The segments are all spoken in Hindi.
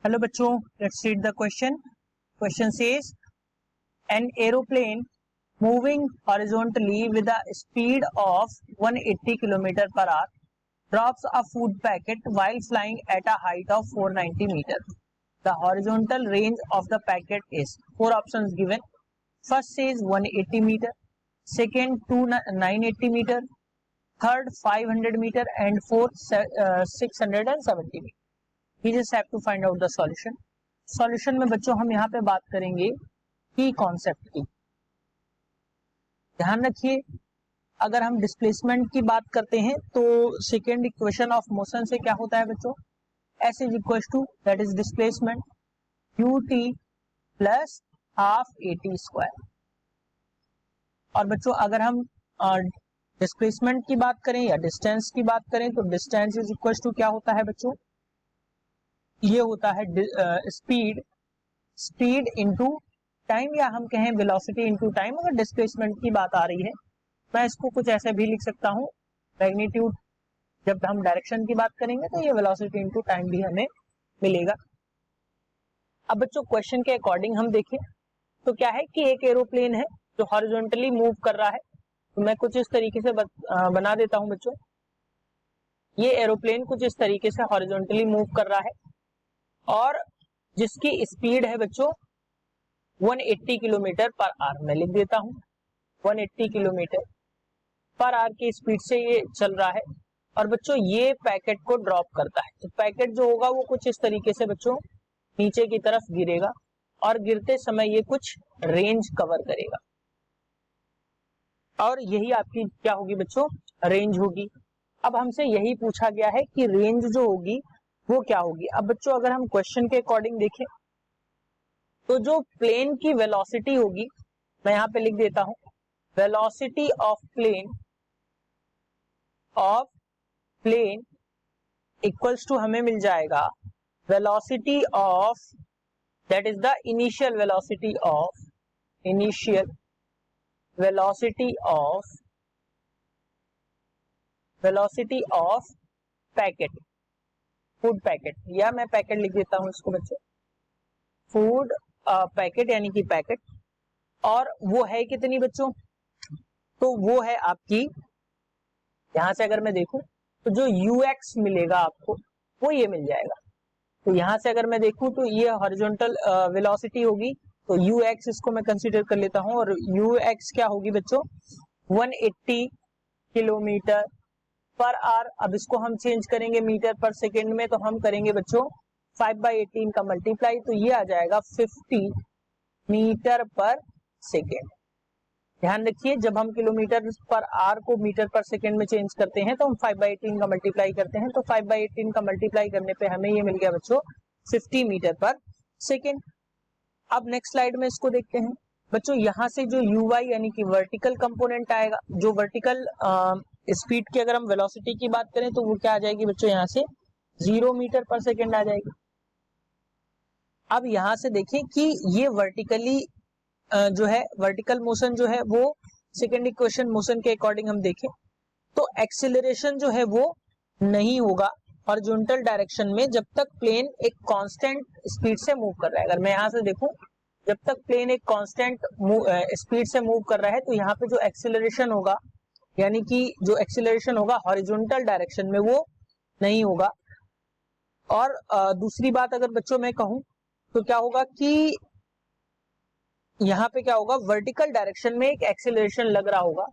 Hello बच्चों, let's read the question. Question says an aeroplane moving horizontally with a speed of 180 km per hour drops a food packet while flying at a height of 490 meters. The horizontal range of the packet is four options given. First says 180 meter, second 980 meter, third 500 meter and fourth 670 meter. We just have to find out the solution. Solution में बच्चों हम यहाँ पे बात करेंगे की कॉन्सेप्ट की. ध्यान रखिए, अगर हम डिस्प्लेसमेंट की बात करते हैं तो सेकेंड इक्वेशन ऑफ मोशन से क्या होता है बच्चों, S is equal to that is displacement ut plus half at square. और बच्चों अगर हम डिस्प्लेसमेंट की बात करें या डिस्टेंस की बात करें तो डिस्टेंस इज इक्वल टू क्या होता है बच्चों, ये होता है स्पीड इनटू टाइम, या हम कहें वेलोसिटी इनटू टाइम. अगर डिस्प्लेसमेंट की बात आ रही है मैं इसको कुछ ऐसे भी लिख सकता हूं, मैग्नीट्यूड. जब हम डायरेक्शन की बात करेंगे तो ये वेलोसिटी इनटू टाइम भी हमें मिलेगा. अब बच्चों क्वेश्चन के अकॉर्डिंग हम देखें तो क्या है कि एक एरोप्लेन है जो हॉरिजॉन्टली मूव कर रहा है. तो मैं कुछ इस तरीके से बना देता हूं बच्चों. ये एरोप्लेन कुछ इस तरीके से हॉरिजॉन्टली मूव कर रहा है और जिसकी स्पीड है बच्चों 180 किलोमीटर पर आवर. मैं लिख देता हूं 180 किलोमीटर पर आवर की स्पीड से ये चल रहा है और बच्चों ये पैकेट को ड्रॉप करता है. तो पैकेट जो होगा वो कुछ इस तरीके से बच्चों नीचे की तरफ गिरेगा और गिरते समय ये कुछ रेंज कवर करेगा और यही आपकी क्या होगी बच्चों, रेंज होगी. अब हमसे यही पूछा गया है कि रेंज जो होगी वो क्या होगी. अब बच्चों अगर हम क्वेश्चन के अकॉर्डिंग देखें तो जो प्लेन की वेलोसिटी होगी, मैं यहां पे लिख देता हूं velocity of plane equals to हमें मिल जाएगा velocity of that is the initial velocity of packet, food packet, या मैं पैकेट लिख देता हूं इसको बच्चों, फूड पैकेट यानी कि पैकेट. और वो है कितनी बच्चों, तो वो है आपकी, यहां से अगर मैं देखूं तो जो ux मिलेगा आपको वो ये मिल जाएगा. तो यहां से अगर मैं देखूं तो ये हॉरिजॉन्टल वेलोसिटी होगी, तो ux इसको मैं कंसीडर कर लेता हूं और ux क्या होगी बच्चों 180 किलोमीटर पर आवर. अब इसको हम चेंज करेंगे मीटर पर सेकेंड में, तो हम करेंगे बच्चों 5/18 का मल्टीप्लाई, तो ये आ जाएगा 50 मीटर पर सेकेंड. ध्यान रखिए, जब हम किलोमीटर पर आवर को मीटर पर सेकेंड में चेंज करते हैं तो हम 5/18 का मल्टीप्लाई करते हैं. तो 5/18 का मल्टीप्लाई करने पे हमें ये मिल गया बच्चों 50 मीटर पर सेकेंड. अब नेक्स्ट स्लाइड में इसको देखते हैं बच्चों. यहां से जो uy यानी कि वर्टिकल कंपोनेंट आएगा, जो वर्टिकल स्पीड की अगर हम वेलोसिटी की बात करें तो वो क्या आ जाएगी बच्चों, यहां से 0 मीटर पर सेकेंड आ जाएगी. अब यहां से देखें कि ये वर्टिकली जो है वर्टिकल मोशन जो है वो सेकेंड इक्वेशन मोशन के अकॉर्डिंग हम देखें तो एक्सीलरेशन जो है वो नहीं होगा हॉरिजॉन्टल डायरेक्शन में जब तक प्लेन एक कांस्टेंट स्पीड से मूव कर रहा है. अगर मैं यहां से देखूं, जब तक प्लेन एक कांस्टेंट स्पीड से मूव कर रहा है तो यहाँ पे जो एक्सीलरेशन होगा यानी कि जो एक्सीलरेशन होगा हॉरिजॉन्टल डायरेक्शन में वो नहीं होगा. और दूसरी बात अगर बच्चों मैं कहूं तो क्या होगा कि यहाँ पे क्या होगा, वर्टिकल डायरेक्शन में एक एक्सीलरेशन लग रहा होगा.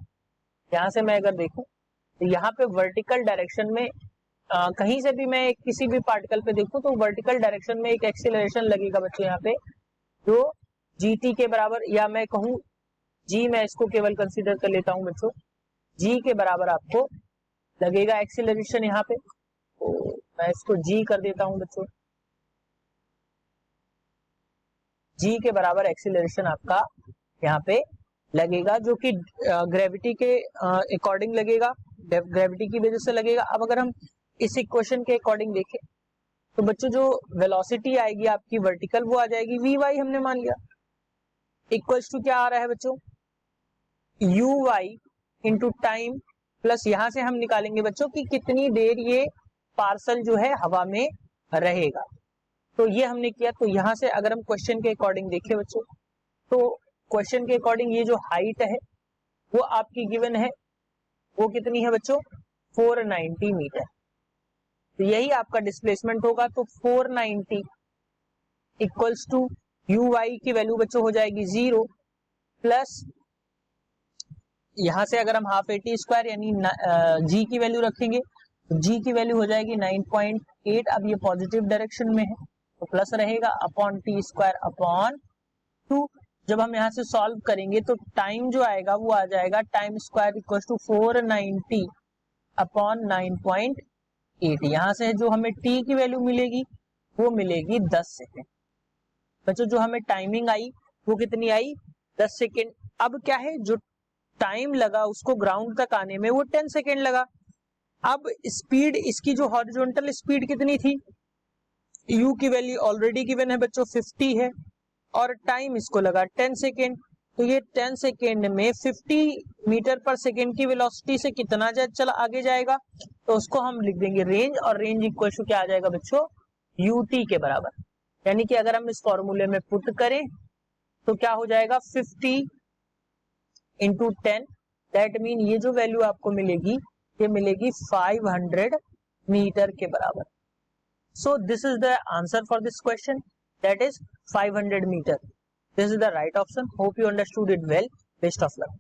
यहां से मैं अगर देखूं तो यहाँ पे वर्टिकल डायरेक्शन में कहीं से भी मैं किसी भी पार्टिकल पे देखूं तो वर्टिकल डायरेक्शन में एक एक्सीलरेशन लगेगा बच्चों यहाँ पे जो gt के बराबर, या मैं कहूं g, मैं इसको केवल कंसीडर कर लेता हूं बच्चों, g के बराबर आपको लगेगा एक्सीलरेशन यहाँ पे. तो मैं इसको g कर देता हूं बच्चों, g के बराबर एक्सीलरेशन आपका यहाँ पे लगेगा जो कि ग्रेविटी के अकॉर्डिंग लगेगा, ग्रेविटी की वजह से लगेगा. अब अगर हम इस इक्वेशन के अकॉर्डिंग देखें तो बच्चों जो वेलोसिटी आएगी आपकी वर्टिकल वो आ जाएगी vy, हमने मान लिया इक्वल्स टू क्या आ रहा है बच्चों uy इंटू टाइम प्लस यहां से हम निकालेंगे बच्चों कि कितनी देर ये पार्सल जो है हवा में रहेगा. तो ये हमने किया। तो यहाँ से अगर हम क्वेश्चन के अकॉर्डिंग देखें बच्चों, तो क्वेश्चन के अकॉर्डिंग ये जो हाइट है वो आपकी गिवन है, वो कितनी है बच्चों, 490 मीटर। तो यही आपका डिस्प्लेसमेंट होगा। तो 490 इक्वल्स टू यू वाई की वैल्यू बच्चों हो जाएगी 0 प्लस यहां से अगर हम हाफ एटी स्क्वायर यानी जी की वैल्यू रखेंगे तो जी की वैल्यू हो जाएगी 9.8। अब ये पॉजिटिव डायरेक्शन में है तो प्लस रहेगा अपॉन टी स्क्वायर अपॉन 2। जब हम यहाँ से सॉल्व करेंगे तो टाइम जो आएगा वो आ जाएगा time square equal to 490 upon 9.8। यहाँ से जो हमें टी की वैल्यू मिलेगी वो मिलेगी 10 सेकेंड। बच्चों जो हमें टाइमिंग आई वो कितनी आई, 10 सेकेंड। अब क्या है, जो टाइम लगा उसको ग्राउंड तक आने में वो 10 सेकेंड लगा। अब स्पीड, इसकी जो हॉरिजॉन्टल स्पीड कितनी थी, u की वैल्यू ऑलरेडी गिवन है बच्चों 50 है और टाइम इसको लगा 10 सेकेंड। तो ये 10 सेकेंड में 50 मीटर पर सेकेंड की वेलोसिटी से कितना चला आगे जाएगा, तो उसको हम लिख देंगे रेंज, और रेंज इक्वल टू क्या आ जाएगा बच्चों, ut के बराबर। यानी कि अगर हम इस फॉर्मूले में पुट करें तो क्या हो जाएगा 50 इंटू 10, दैट मीन ये जो वैल्यू आपको मिलेगी ये मिलेगी 500 मीटर के बराबर। So this is the answer for this question, that is 500 meter. This is the right option. Hope you understood it well. Best of luck.